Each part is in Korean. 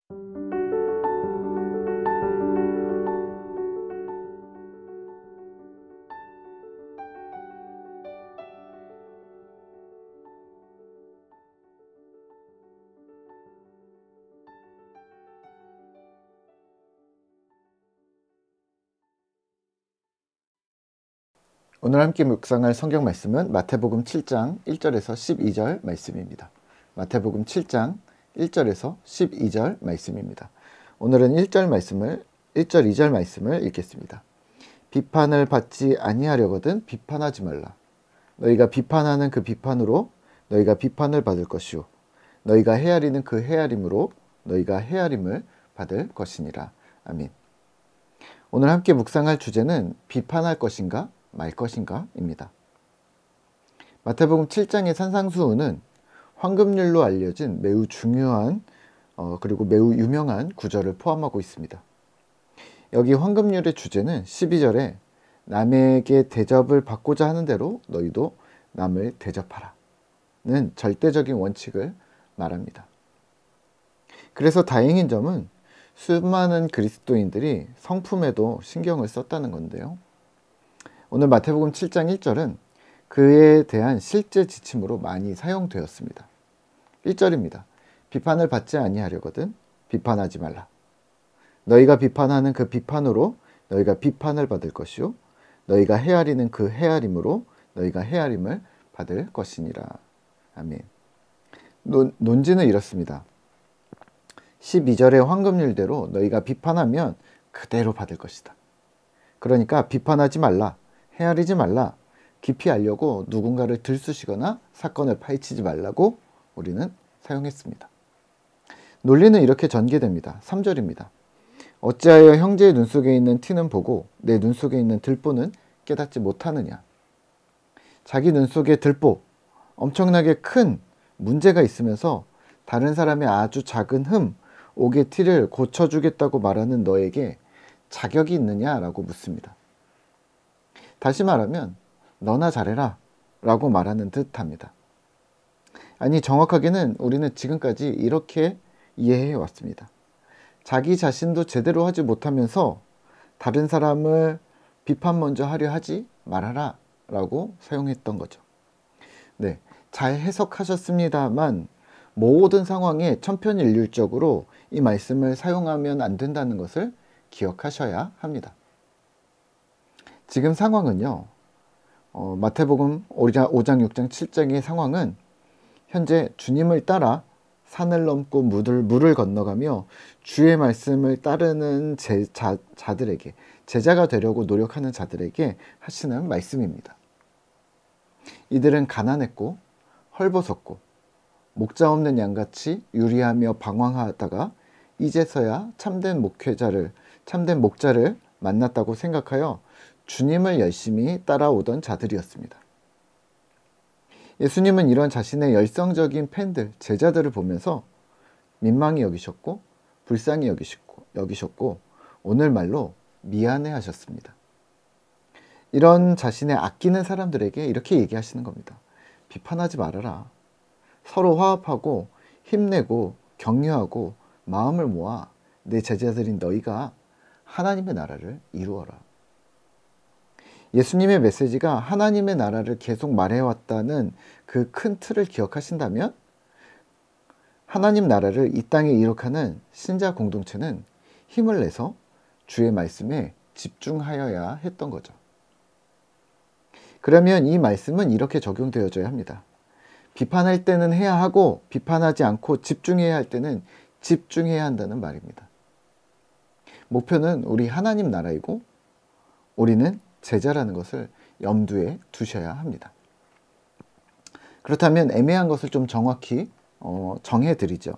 오늘 함께 묵상할 성경 말씀은 마태복음 7장 1절에서 12절 말씀입니다. 마태복음 7장 1절에서 12절 말씀입니다. 오늘은 1절, 2절 말씀을 읽겠습니다. 비판을 받지 아니하려거든 비판하지 말라. 너희가 비판하는 그 비판으로 너희가 비판을 받을 것이요 너희가 헤아리는 그 헤아림으로 너희가 헤아림을 받을 것이니라. 아멘. 오늘 함께 묵상할 주제는 비판할 것인가 말 것인가 입니다. 마태복음 7장의 산상수훈은 황금률로 알려진 매우 중요한 그리고 매우 유명한 구절을 포함하고 있습니다. 여기 황금률의 주제는 12절에 남에게 대접을 받고자 하는 대로 너희도 남을 대접하라 는 절대적인 원칙을 말합니다. 그래서 다행인 점은 수많은 그리스도인들이 성품에도 신경을 썼다는 건데요. 오늘 마태복음 7장 1절은 그에 대한 실제 지침으로 많이 사용되었습니다. 1절입니다. 비판을 받지 아니하려거든 비판하지 말라. 너희가 비판하는 그 비판으로 너희가 비판을 받을 것이요 너희가 헤아리는 그 헤아림으로 너희가 헤아림을 받을 것이니라. 아멘. 논지는 이렇습니다. 12절의 황금률대로 너희가 비판하면 그대로 받을 것이다. 그러니까 비판하지 말라, 헤아리지 말라, 깊이 알려고 누군가를 들쑤시거나 사건을 파헤치지 말라고 우리는 사용했습니다. 논리는 이렇게 전개됩니다. 3절입니다. 어찌하여 형제의 눈 속에 있는 티는 보고 내 눈 속에 있는 들보는 깨닫지 못하느냐. 자기 눈 속에 들보, 엄청나게 큰 문제가 있으면서 다른 사람의 아주 작은 흠, 옥의 티를 고쳐주겠다고 말하는 너에게 자격이 있느냐라고 묻습니다. 다시 말하면 너나 잘해라 라고 말하는 듯합니다. 아니, 정확하게는 우리는 지금까지 이렇게 이해해 왔습니다. 자기 자신도 제대로 하지 못하면서 다른 사람을 비판 먼저 하려 하지 말아라 라고 사용했던 거죠. 네, 잘 해석하셨습니다만 모든 상황에 천편일률적으로 이 말씀을 사용하면 안 된다는 것을 기억하셔야 합니다. 지금 상황은요, 마태복음 5장, 6장, 7장의 상황은 현재 주님을 따라 산을 넘고 물을 건너가며 주의 말씀을 따르는 자들에게, 제자가 되려고 노력하는 자들에게 하시는 말씀입니다. 이들은 가난했고 헐벗었고 목자 없는 양같이 유리하며 방황하다가 이제서야 참된 목자를 만났다고 생각하여 주님을 열심히 따라오던 자들이었습니다. 예수님은 이런 자신의 열성적인 팬들, 제자들을 보면서 민망히 여기셨고 불쌍히 여기셨고 오늘 말로 미안해 하셨습니다. 이런 자신의 아끼는 사람들에게 이렇게 얘기하시는 겁니다. 비판하지 말아라. 서로 화합하고 힘내고 격려하고 마음을 모아 내 제자들인 너희가 하나님의 나라를 이루어라. 예수님의 메시지가 하나님의 나라를 계속 말해왔다는 그 큰 틀을 기억하신다면 하나님 나라를 이 땅에 이룩하는 신자 공동체는 힘을 내서 주의 말씀에 집중하여야 했던 거죠. 그러면 이 말씀은 이렇게 적용되어져야 합니다. 비판할 때는 해야 하고 비판하지 않고 집중해야 할 때는 집중해야 한다는 말입니다. 목표는 우리 하나님 나라이고 우리는 제자라는 것을 염두에 두셔야 합니다. 그렇다면 애매한 것을 좀 정확히 정해드리죠.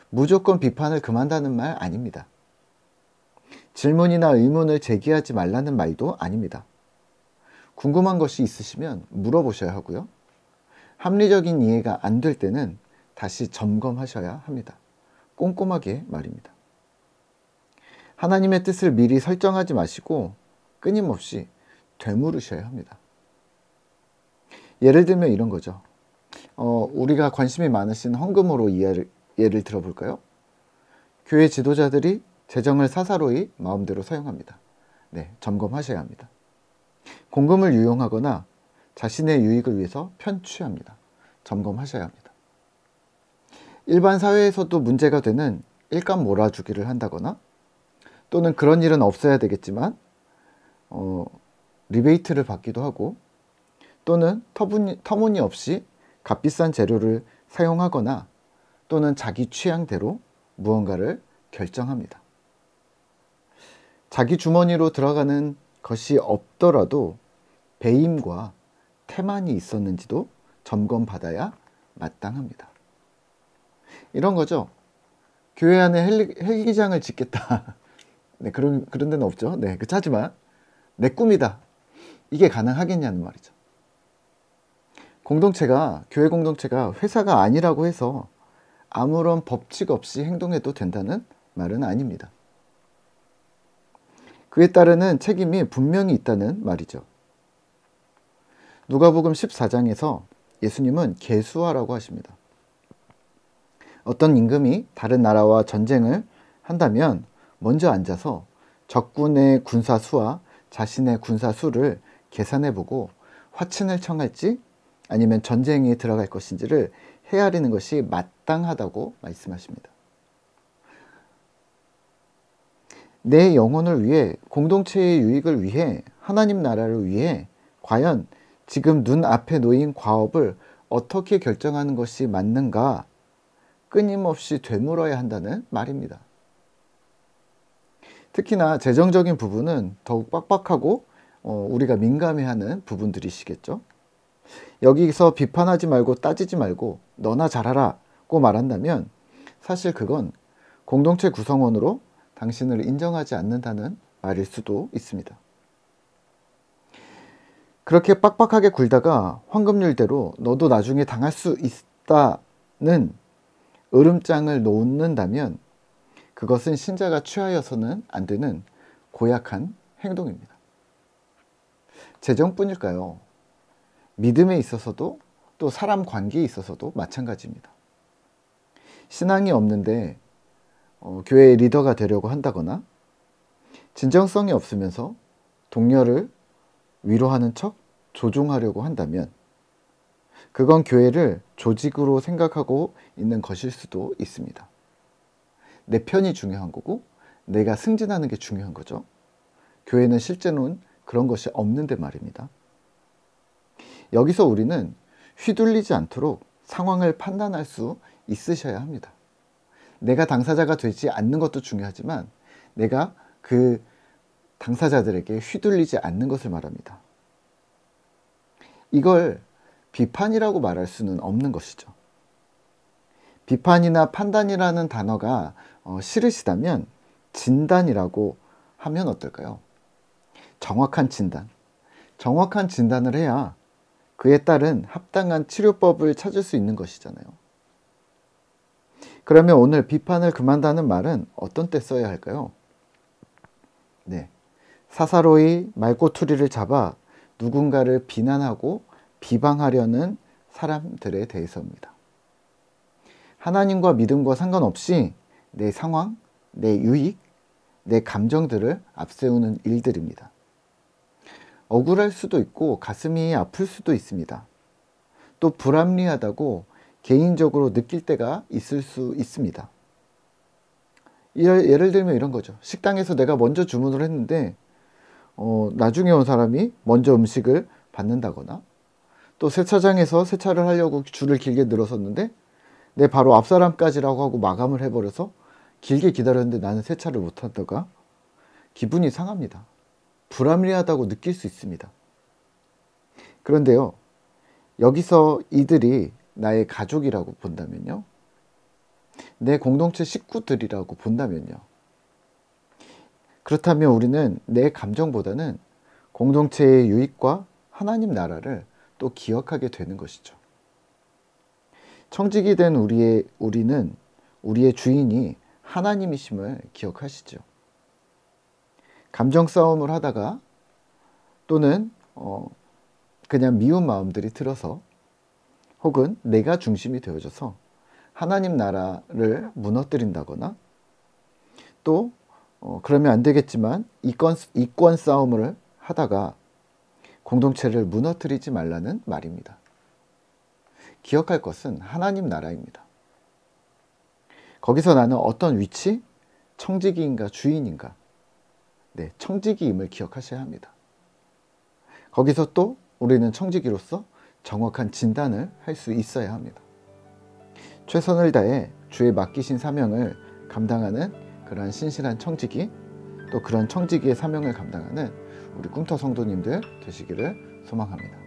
무조건 비판을 금한다는 말 아닙니다. 질문이나 의문을 제기하지 말라는 말도 아닙니다. 궁금한 것이 있으시면 물어보셔야 하고요. 합리적인 이해가 안 될 때는 다시 점검하셔야 합니다. 꼼꼼하게 말입니다. 하나님의 뜻을 미리 설정하지 마시고 끊임없이 되물으셔야 합니다. 예를 들면 이런 거죠. 우리가 관심이 많으신 헌금으로 예를 들어볼까요? 교회 지도자들이 재정을 사사로이 마음대로 사용합니다. 네, 점검하셔야 합니다. 공금을 유용하거나 자신의 유익을 위해서 편취합니다. 점검하셔야 합니다. 일반 사회에서도 문제가 되는 일감 몰아주기를 한다거나 또는 그런 일은 없어야 되겠지만 리베이트를 받기도 하고 또는 터무니없이 값비싼 재료를 사용하거나 또는 자기 취향대로 무언가를 결정합니다. 자기 주머니로 들어가는 것이 없더라도 배임과 태만이 있었는지도 점검받아야 마땅합니다. 이런 거죠. 교회 안에 헬기장을 짓겠다. 네, 그런 데는 없죠. 네, 하지만 내 꿈이다. 이게 가능하겠냐는 말이죠. 교회 공동체가 회사가 아니라고 해서 아무런 법칙 없이 행동해도 된다는 말은 아닙니다. 그에 따르는 책임이 분명히 있다는 말이죠. 누가복음 14장에서 예수님은 계수하라고 하십니다. 어떤 임금이 다른 나라와 전쟁을 한다면 먼저 앉아서 적군의 군사 수와 자신의 군사 수를 계산해보고 화친을 청할지 아니면 전쟁에 들어갈 것인지를 헤아리는 것이 마땅하다고 말씀하십니다. 내 영혼을 위해, 공동체의 유익을 위해, 하나님 나라를 위해 과연 지금 눈앞에 놓인 과업을 어떻게 결정하는 것이 맞는가 끊임없이 되물어야 한다는 말입니다. 특히나 재정적인 부분은 더욱 빡빡하고 우리가 민감해하는 부분들이시겠죠. 여기서 비판하지 말고 따지지 말고 너나 잘하라고 말한다면 사실 그건 공동체 구성원으로 당신을 인정하지 않는다는 말일 수도 있습니다. 그렇게 빡빡하게 굴다가 황금률대로 너도 나중에 당할 수 있다는 으름장을 놓는다면 그것은 신자가 취하여서는 안 되는 고약한 행동입니다. 재정뿐일까요? 믿음에 있어서도 또 사람 관계에 있어서도 마찬가지입니다. 신앙이 없는데 교회의 리더가 되려고 한다거나 진정성이 없으면서 동료를 위로하는 척 조종하려고 한다면 그건 교회를 조직으로 생각하고 있는 것일 수도 있습니다. 내 편이 중요한 거고 내가 승진하는 게 중요한 거죠. 교회는 실제로는 그런 것이 없는데 말입니다. 여기서 우리는 휘둘리지 않도록 상황을 판단할 수 있으셔야 합니다. 내가 당사자가 되지 않는 것도 중요하지만 내가 그 당사자들에게 휘둘리지 않는 것을 말합니다. 이걸 비판이라고 말할 수는 없는 것이죠. 비판이나 판단이라는 단어가 싫으시다면 진단이라고 하면 어떨까요? 정확한 진단. 정확한 진단을 해야 그에 따른 합당한 치료법을 찾을 수 있는 것이잖아요. 그러면 오늘 비판을 금한다는 말은 어떤 때 써야 할까요? 네, 사사로이 말꼬투리를 잡아 누군가를 비난하고 비방하려는 사람들에 대해서입니다. 하나님과 믿음과 상관없이 내 상황, 내 유익, 내 감정들을 앞세우는 일들입니다. 억울할 수도 있고 가슴이 아플 수도 있습니다. 또 불합리하다고 개인적으로 느낄 때가 있을 수 있습니다. 예를 들면 이런 거죠. 식당에서 내가 먼저 주문을 했는데 나중에 온 사람이 먼저 음식을 받는다거나 또 세차장에서 세차를 하려고 줄을 길게 늘어섰는데 내 바로 앞 사람까지라고 하고 마감을 해버려서 길게 기다렸는데 나는 세차를 못한다가 기분이 상합니다. 불합리하다고 느낄 수 있습니다. 그런데요, 여기서 이들이 나의 가족이라고 본다면요, 내 공동체 식구들이라고 본다면요, 그렇다면 우리는 내 감정보다는 공동체의 유익과 하나님 나라를 또 기억하게 되는 것이죠. 청직이 된 우리는 우리의 주인이 하나님이심을 기억하시죠. 감정 싸움을 하다가 또는 그냥 미운 마음들이 들어서 혹은 내가 중심이 되어져서 하나님 나라를 무너뜨린다거나 또 그러면 안 되겠지만 이권 싸움을 하다가 공동체를 무너뜨리지 말라는 말입니다. 기억할 것은 하나님 나라입니다. 거기서 나는 어떤 위치? 청지기인가 주인인가? 네, 청지기임을 기억하셔야 합니다. 거기서 또 우리는 청지기로서 정확한 진단을 할 수 있어야 합니다. 최선을 다해 주의 맡기신 사명을 감당하는 그러한 신실한 청지기, 또 그런 청지기의 사명을 감당하는 우리 꿈터 성도님들 되시기를 소망합니다.